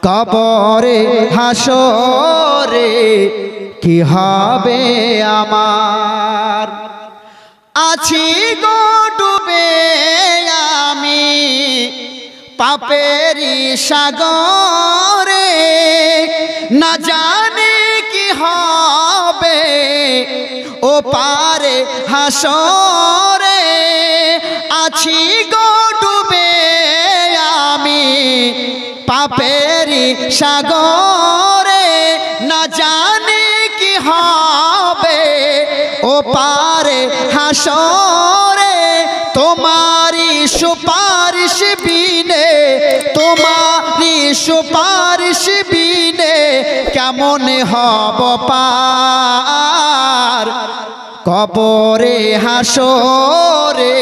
কবরে হাসরে কি হবে আমার। আছি গো ডুবে আমি পাপেরই সাগরে, না জানি কি হবে ও পারে হাসরে। আছি গো ডুবে আমি পাপেরই সাগরে, না জানি কি হবে ও পারে হাসরে। তোমারি সুপারিশ বিনে, তোমারি সুপারিশ বিনে কেমন হব পার। কবরে হাসরে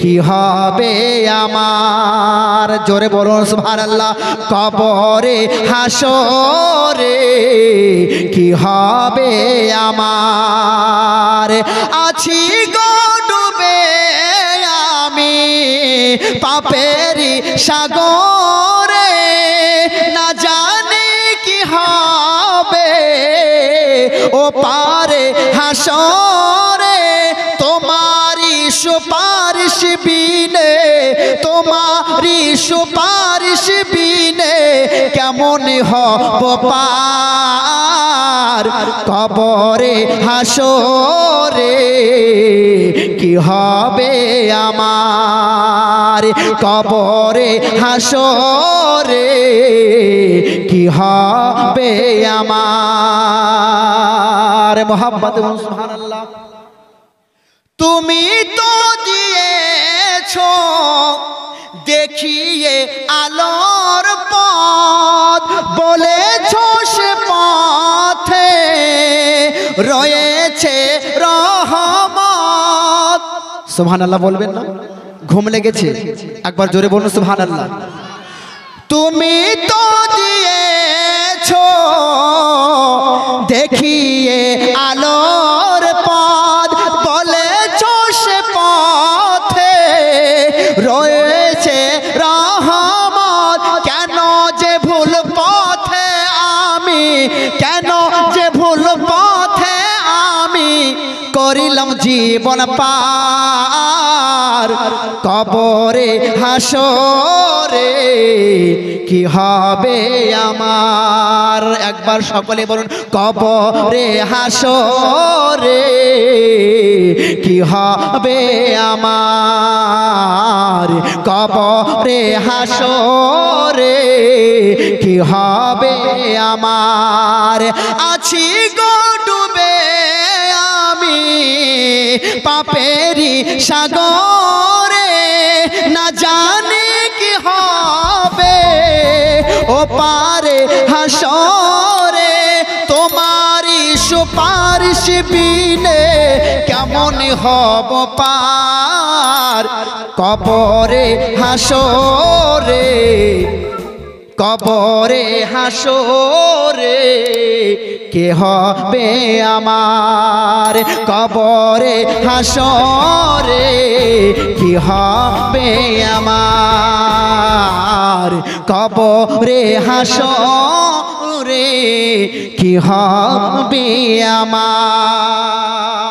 কি হবে আমার। জোরে বলুন সুবহানাল্লাহ। কবরে হাসরে কি হবে আমার। আছি গো ডুবে আমি পাপেরই সাগরে, না জানি কি হবে ও পারে হাসরে। তোমারি সুপারিশ বিনে, তোমারি সুপারিশ বিনে কেমন হব পার। কবরে হাসরে কি হবে আমার। কবরে হাসরে কি হবে আমার। মোহাম্মদ সুবহানাল্লাহ। তুমি তো দিয়েছো দেখিয়ে আলোর পথ, বলেছো সে পথে রয়েছে রহমত। সুবহানাল্লাহ বলবেন না? ঘুম লেগেছে? একবার জোরে বলুন সুবহানাল্লাহ। তুমি তো দিয়েছো দেখিয়ে আলোর পথ, বলেছো সে পথে রয়েছে রহমত। কেন যে ভুল পথে আমি, কেন যে ভুল পথে আমি করিলাম জীবন পার। কবরে হাসরে কি হবে আমার। একবার সকলে বলুন কবরে হাসরে কি হবে আমার। কবরে হাসরে কি হবে আমার। আছি গো ডুবে আমি পাপেরই সাগরে, না জানি কি হবে ও পারে হাসরে। তোমারি সুপারিশ বিনে কেমন হব পার। কবরে হাসরে, কবরে হাসরে কে হবে আমার। কবরে হাসরে কি হবে আমার। কবরে হাসরে কি হবে আমার।